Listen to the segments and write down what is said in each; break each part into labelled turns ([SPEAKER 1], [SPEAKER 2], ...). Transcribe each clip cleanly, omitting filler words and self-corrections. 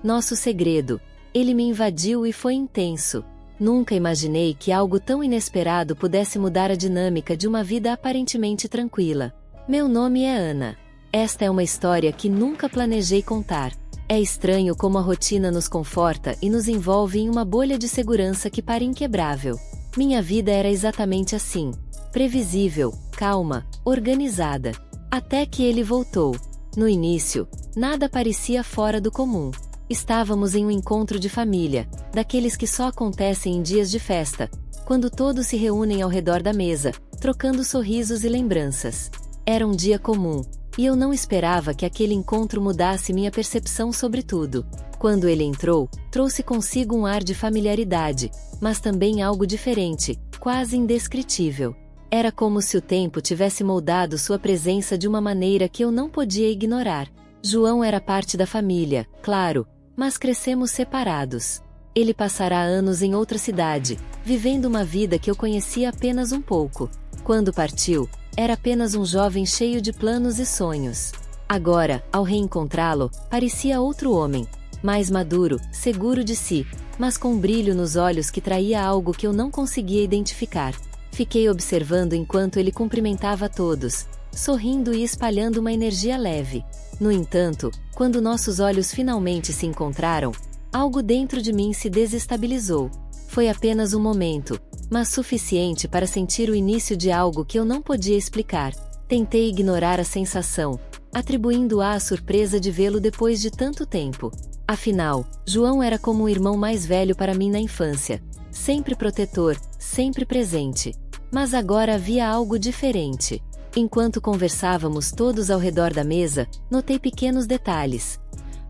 [SPEAKER 1] Nosso segredo. Ele me invadiu e foi intenso. Nunca imaginei que algo tão inesperado pudesse mudar a dinâmica de uma vida aparentemente tranquila. Meu nome é Ana. Esta é uma história que nunca planejei contar. É estranho como a rotina nos conforta e nos envolve em uma bolha de segurança que para inquebrável. Minha vida era exatamente assim. Previsível, calma, organizada. Até que ele voltou. No início, nada parecia fora do comum. Estávamos em um encontro de família, daqueles que só acontecem em dias de festa, quando todos se reúnem ao redor da mesa, trocando sorrisos e lembranças. Era um dia comum, e eu não esperava que aquele encontro mudasse minha percepção sobre tudo. Quando ele entrou, trouxe consigo um ar de familiaridade, mas também algo diferente, quase indescritível. Era como se o tempo tivesse moldado sua presença de uma maneira que eu não podia ignorar. João era parte da família, claro, mas crescemos separados. Ele passará anos em outra cidade, vivendo uma vida que eu conhecia apenas um pouco. Quando partiu, era apenas um jovem cheio de planos e sonhos. Agora, ao reencontrá-lo, parecia outro homem, mais maduro, seguro de si, mas com um brilho nos olhos que traía algo que eu não conseguia identificar. Fiquei observando enquanto ele cumprimentava todos, sorrindo e espalhando uma energia leve. No entanto, quando nossos olhos finalmente se encontraram, algo dentro de mim se desestabilizou. Foi apenas um momento, mas suficiente para sentir o início de algo que eu não podia explicar. Tentei ignorar a sensação, atribuindo-a à surpresa de vê-lo depois de tanto tempo. Afinal, João era como um irmão mais velho para mim na infância. Sempre protetor, sempre presente. Mas agora havia algo diferente. Enquanto conversávamos todos ao redor da mesa, notei pequenos detalhes.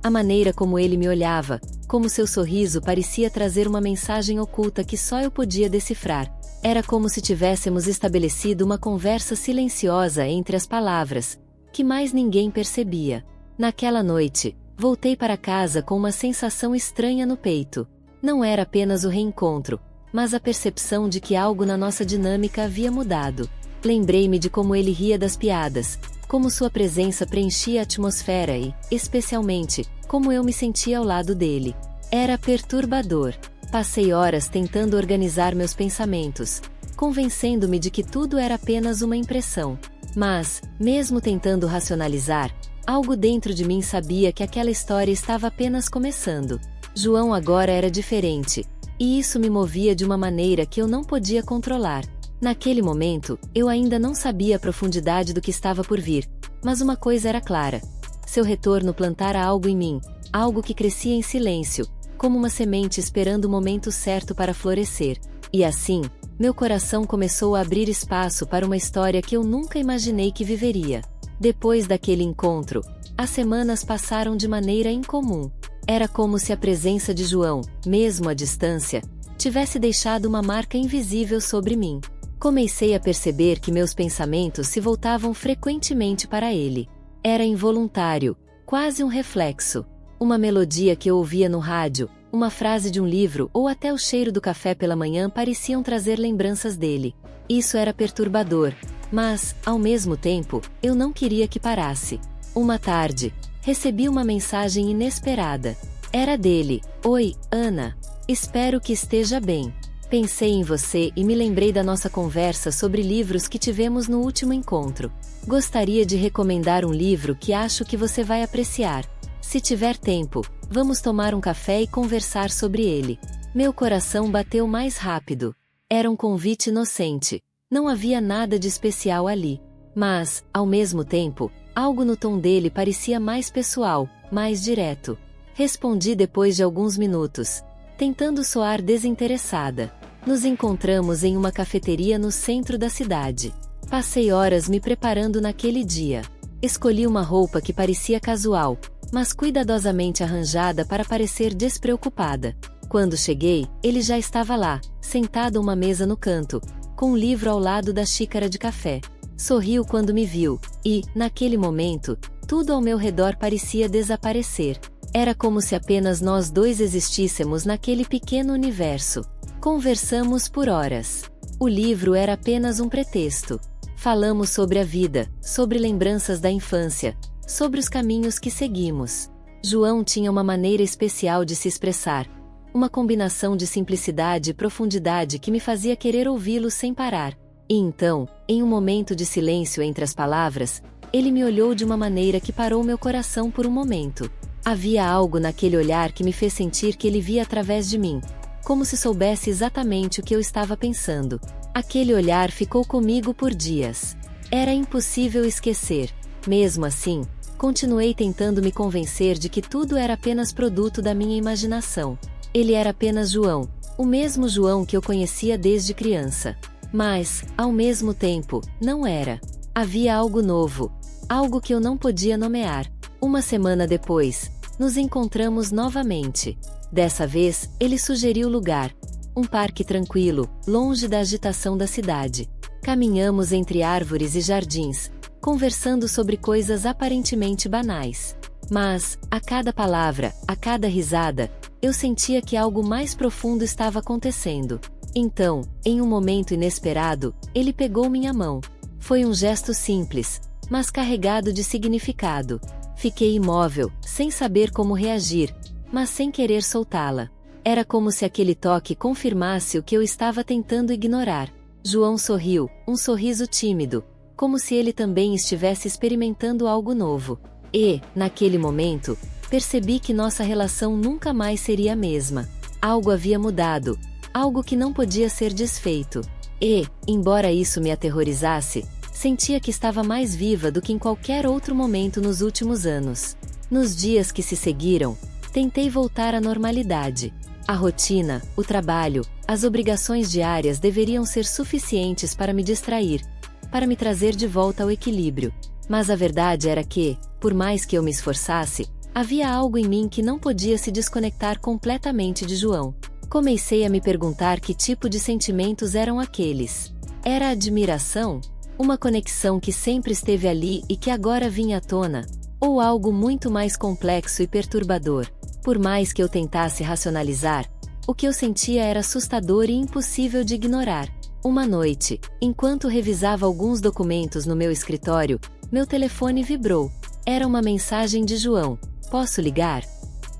[SPEAKER 1] A maneira como ele me olhava, como seu sorriso parecia trazer uma mensagem oculta que só eu podia decifrar. Era como se tivéssemos estabelecido uma conversa silenciosa entre as palavras, que mais ninguém percebia. Naquela noite, voltei para casa com uma sensação estranha no peito. Não era apenas o reencontro, mas a percepção de que algo na nossa dinâmica havia mudado. Lembrei-me de como ele ria das piadas, como sua presença preenchia a atmosfera e, especialmente, como eu me sentia ao lado dele. Era perturbador. Passei horas tentando organizar meus pensamentos, convencendo-me de que tudo era apenas uma impressão. Mas, mesmo tentando racionalizar, algo dentro de mim sabia que aquela história estava apenas começando. João agora era diferente, e isso me movia de uma maneira que eu não podia controlar. Naquele momento, eu ainda não sabia a profundidade do que estava por vir, mas uma coisa era clara. Seu retorno plantara algo em mim, algo que crescia em silêncio, como uma semente esperando o momento certo para florescer. E assim, meu coração começou a abrir espaço para uma história que eu nunca imaginei que viveria. Depois daquele encontro, as semanas passaram de maneira incomum. Era como se a presença de João, mesmo à distância, tivesse deixado uma marca invisível sobre mim. Comecei a perceber que meus pensamentos se voltavam frequentemente para ele. Era involuntário, quase um reflexo. Uma melodia que eu ouvia no rádio, uma frase de um livro ou até o cheiro do café pela manhã pareciam trazer lembranças dele. Isso era perturbador, mas, ao mesmo tempo, eu não queria que parasse. Uma tarde, recebi uma mensagem inesperada. Era dele. Oi, Ana. Espero que esteja bem. Pensei em você e me lembrei da nossa conversa sobre livros que tivemos no último encontro. Gostaria de recomendar um livro que acho que você vai apreciar. Se tiver tempo, vamos tomar um café e conversar sobre ele. Meu coração bateu mais rápido. Era um convite inocente. Não havia nada de especial ali. Mas, ao mesmo tempo, algo no tom dele parecia mais pessoal, mais direto. Respondi depois de alguns minutos, tentando soar desinteressada. Nos encontramos em uma cafeteria no centro da cidade. Passei horas me preparando naquele dia. Escolhi uma roupa que parecia casual, mas cuidadosamente arranjada para parecer despreocupada. Quando cheguei, ele já estava lá, sentado a uma mesa no canto, com um livro ao lado da xícara de café. Sorriu quando me viu, e, naquele momento, tudo ao meu redor parecia desaparecer. Era como se apenas nós dois existíssemos naquele pequeno universo. Conversamos por horas. O livro era apenas um pretexto. Falamos sobre a vida, sobre lembranças da infância, sobre os caminhos que seguimos. João tinha uma maneira especial de se expressar, uma combinação de simplicidade e profundidade que me fazia querer ouvi-lo sem parar. E então, em um momento de silêncio entre as palavras, ele me olhou de uma maneira que parou meu coração por um momento. Havia algo naquele olhar que me fez sentir que ele via através de mim, como se soubesse exatamente o que eu estava pensando. Aquele olhar ficou comigo por dias. Era impossível esquecer. Mesmo assim, continuei tentando me convencer de que tudo era apenas produto da minha imaginação. Ele era apenas João, o mesmo João que eu conhecia desde criança. Mas, ao mesmo tempo, não era. Havia algo novo, algo que eu não podia nomear. Uma semana depois, nos encontramos novamente. Dessa vez, ele sugeriu lugar. Um parque tranquilo, longe da agitação da cidade. Caminhamos entre árvores e jardins, conversando sobre coisas aparentemente banais. Mas, a cada palavra, a cada risada, eu sentia que algo mais profundo estava acontecendo. Então, em um momento inesperado, ele pegou minha mão. Foi um gesto simples, mas carregado de significado. Fiquei imóvel, sem saber como reagir, mas sem querer soltá-la. Era como se aquele toque confirmasse o que eu estava tentando ignorar. João sorriu, um sorriso tímido, como se ele também estivesse experimentando algo novo. E, naquele momento, percebi que nossa relação nunca mais seria a mesma. Algo havia mudado, algo que não podia ser desfeito. E, embora isso me aterrorizasse, sentia que estava mais viva do que em qualquer outro momento nos últimos anos. Nos dias que se seguiram, tentei voltar à normalidade. A rotina, o trabalho, as obrigações diárias deveriam ser suficientes para me distrair, para me trazer de volta ao equilíbrio. Mas a verdade era que, por mais que eu me esforçasse, havia algo em mim que não podia se desconectar completamente de João. Comecei a me perguntar que tipo de sentimentos eram aqueles. Era admiração? Uma conexão que sempre esteve ali e que agora vinha à tona? Ou algo muito mais complexo e perturbador? Por mais que eu tentasse racionalizar, o que eu sentia era assustador e impossível de ignorar. Uma noite, enquanto revisava alguns documentos no meu escritório, meu telefone vibrou. Era uma mensagem de João. Posso ligar?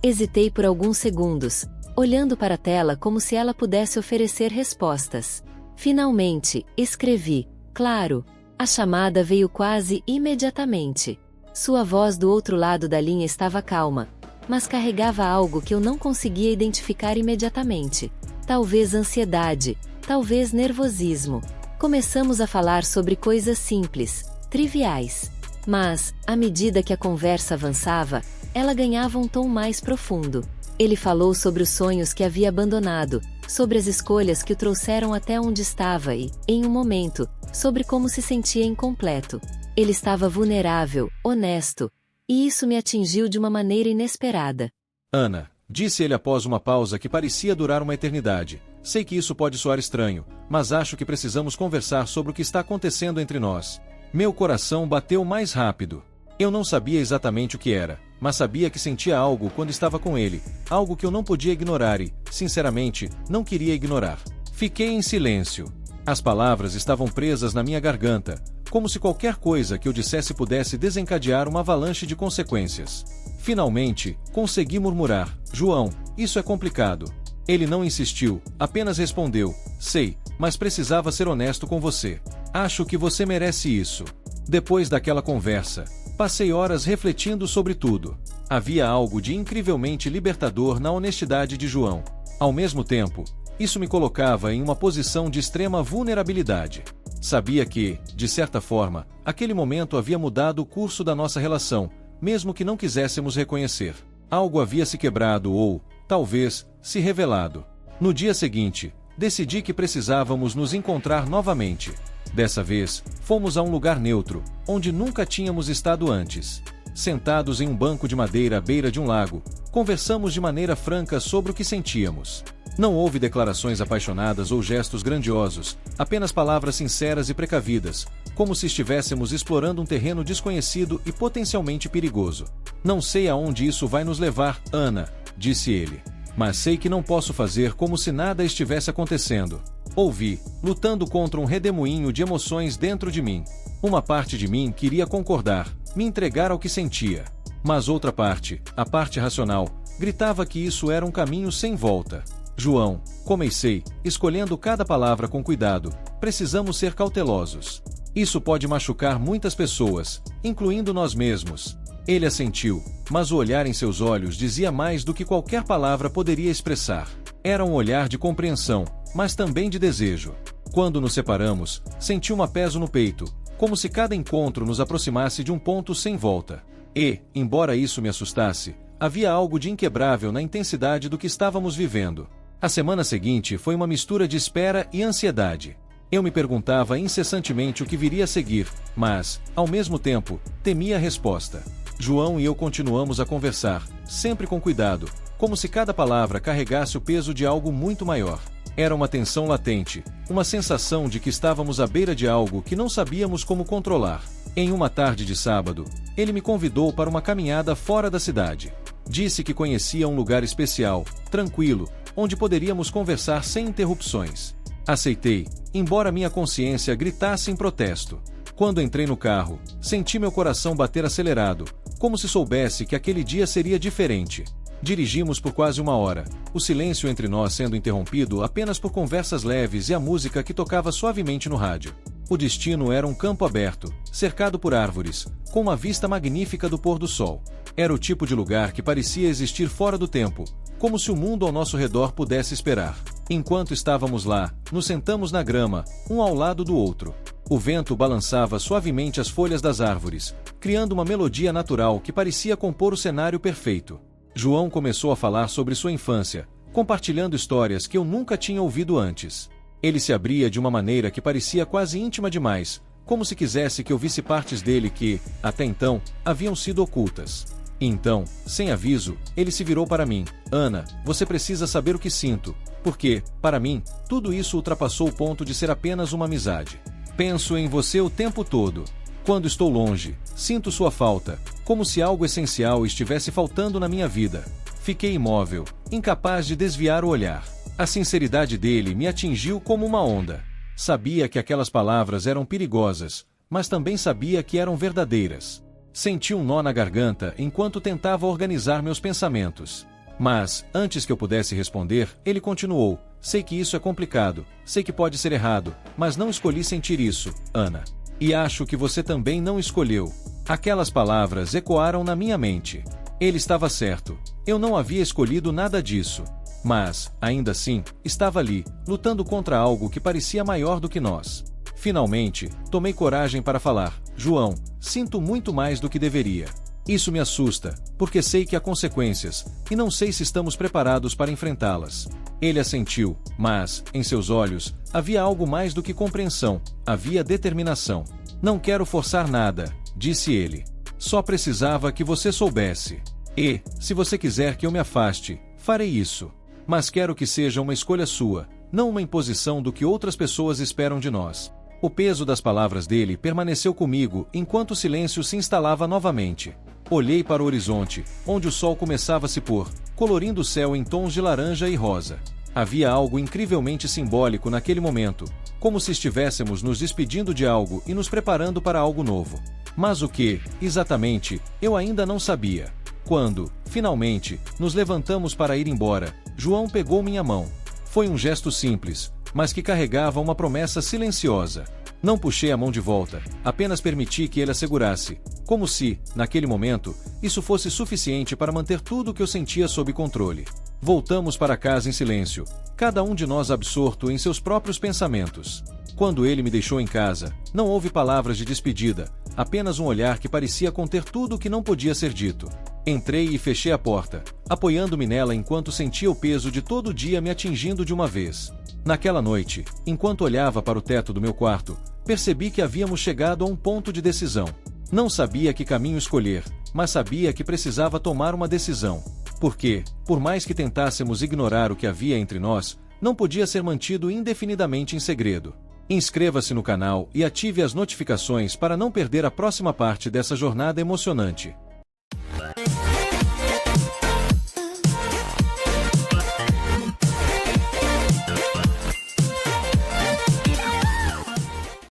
[SPEAKER 1] Hesitei por alguns segundos, olhando para a tela como se ela pudesse oferecer respostas. Finalmente, escrevi. Claro. A chamada veio quase imediatamente. Sua voz do outro lado da linha estava calma, mas carregava algo que eu não conseguia identificar imediatamente. Talvez ansiedade, talvez nervosismo. Começamos a falar sobre coisas simples, triviais. Mas, à medida que a conversa avançava, ela ganhava um tom mais profundo. Ele falou sobre os sonhos que havia abandonado, sobre as escolhas que o trouxeram até onde estava e, em um momento, sobre como se sentia incompleto. Ele estava vulnerável, honesto, e isso me atingiu de uma maneira inesperada.
[SPEAKER 2] Ana, disse ele após uma pausa que parecia durar uma eternidade. Sei que isso pode soar estranho, mas acho que precisamos conversar sobre o que está acontecendo entre nós. Meu coração bateu mais rápido. Eu não sabia exatamente o que era, mas sabia que sentia algo quando estava com ele, algo que eu não podia ignorar e, sinceramente, não queria ignorar. Fiquei em silêncio. As palavras estavam presas na minha garganta, como se qualquer coisa que eu dissesse pudesse desencadear uma avalanche de consequências. Finalmente, consegui murmurar: João, isso é complicado. Ele não insistiu, apenas respondeu: sei, mas precisava ser honesto com você. Acho que você merece isso. Depois daquela conversa, passei horas refletindo sobre tudo. Havia algo de incrivelmente libertador na honestidade de João. Ao mesmo tempo, isso me colocava em uma posição de extrema vulnerabilidade. Sabia que, de certa forma, aquele momento havia mudado o curso da nossa relação, mesmo que não quiséssemos reconhecer. Algo havia se quebrado ou, talvez, se revelado. No dia seguinte, decidi que precisávamos nos encontrar novamente. Dessa vez, fomos a um lugar neutro, onde nunca tínhamos estado antes. Sentados em um banco de madeira à beira de um lago, conversamos de maneira franca sobre o que sentíamos. Não houve declarações apaixonadas ou gestos grandiosos, apenas palavras sinceras e precavidas, como se estivéssemos explorando um terreno desconhecido e potencialmente perigoso. Não sei aonde isso vai nos levar, Ana, disse ele. Mas sei que não posso fazer como se nada estivesse acontecendo. Ouvi, lutando contra um redemoinho de emoções dentro de mim. Uma parte de mim queria concordar, me entregar ao que sentia. Mas outra parte, a parte racional, gritava que isso era um caminho sem volta. João, comecei, escolhendo cada palavra com cuidado, precisamos ser cautelosos. Isso pode machucar muitas pessoas, incluindo nós mesmos. Ele assentiu, mas o olhar em seus olhos dizia mais do que qualquer palavra poderia expressar. Era um olhar de compreensão, mas também de desejo. Quando nos separamos, senti um peso no peito, como se cada encontro nos aproximasse de um ponto sem volta. E, embora isso me assustasse, havia algo de inquebrável na intensidade do que estávamos vivendo. A semana seguinte foi uma mistura de espera e ansiedade. Eu me perguntava incessantemente o que viria a seguir, mas, ao mesmo tempo, temia a resposta. João e eu continuamos a conversar, sempre com cuidado, como se cada palavra carregasse o peso de algo muito maior. Era uma tensão latente, uma sensação de que estávamos à beira de algo que não sabíamos como controlar. Em uma tarde de sábado, ele me convidou para uma caminhada fora da cidade. Disse que conhecia um lugar especial, tranquilo, onde poderíamos conversar sem interrupções. Aceitei, embora minha consciência gritasse em protesto. Quando entrei no carro, senti meu coração bater acelerado, como se soubesse que aquele dia seria diferente. Dirigimos por quase 1 hora, o silêncio entre nós sendo interrompido apenas por conversas leves e a música que tocava suavemente no rádio. O destino era um campo aberto, cercado por árvores, com uma vista magnífica do pôr do sol. Era o tipo de lugar que parecia existir fora do tempo, como se o mundo ao nosso redor pudesse esperar. Enquanto estávamos lá, nos sentamos na grama, um ao lado do outro. O vento balançava suavemente as folhas das árvores, criando uma melodia natural que parecia compor o cenário perfeito. João começou a falar sobre sua infância, compartilhando histórias que eu nunca tinha ouvido antes. Ele se abria de uma maneira que parecia quase íntima demais, como se quisesse que eu visse partes dele que, até então, haviam sido ocultas. E então, sem aviso, ele se virou para mim. Ana, você precisa saber o que sinto, porque, para mim, tudo isso ultrapassou o ponto de ser apenas uma amizade. Penso em você o tempo todo. Quando estou longe, sinto sua falta, como se algo essencial estivesse faltando na minha vida. Fiquei imóvel, incapaz de desviar o olhar. A sinceridade dele me atingiu como uma onda. Sabia que aquelas palavras eram perigosas, mas também sabia que eram verdadeiras. Senti um nó na garganta enquanto tentava organizar meus pensamentos. Mas, antes que eu pudesse responder, ele continuou. Sei que isso é complicado, sei que pode ser errado, mas não escolhi sentir isso, Ana. E acho que você também não escolheu. Aquelas palavras ecoaram na minha mente. Ele estava certo. Eu não havia escolhido nada disso. Mas, ainda assim, estava ali, lutando contra algo que parecia maior do que nós. Finalmente, tomei coragem para falar. João, sinto muito mais do que deveria. Isso me assusta, porque sei que há consequências, e não sei se estamos preparados para enfrentá-las. Ele assentiu, mas, em seus olhos, havia algo mais do que compreensão, havia determinação. Não quero forçar nada, disse ele. Só precisava que você soubesse. E, se você quiser que eu me afaste, farei isso. Mas quero que seja uma escolha sua, não uma imposição do que outras pessoas esperam de nós. O peso das palavras dele permaneceu comigo enquanto o silêncio se instalava novamente. Olhei para o horizonte, onde o sol começava a se pôr, colorindo o céu em tons de laranja e rosa. Havia algo incrivelmente simbólico naquele momento, como se estivéssemos nos despedindo de algo e nos preparando para algo novo. Mas o que, exatamente, eu ainda não sabia. Quando, finalmente, nos levantamos para ir embora, João pegou minha mão. Foi um gesto simples, mas que carregava uma promessa silenciosa. Não puxei a mão de volta, apenas permiti que ele a segurasse, como se, naquele momento, isso fosse suficiente para manter tudo o que eu sentia sob controle. Voltamos para casa em silêncio, cada um de nós absorto em seus próprios pensamentos. Quando ele me deixou em casa, não houve palavras de despedida, apenas um olhar que parecia conter tudo o que não podia ser dito. Entrei e fechei a porta, apoiando-me nela enquanto sentia o peso de todo o dia me atingindo de uma vez. Naquela noite, enquanto olhava para o teto do meu quarto, percebi que havíamos chegado a um ponto de decisão. Não sabia que caminho escolher, mas sabia que precisava tomar uma decisão. Porque, por mais que tentássemos ignorar o que havia entre nós, não podia ser mantido indefinidamente em segredo. Inscreva-se no canal e ative as notificações para não perder a próxima parte dessa jornada emocionante.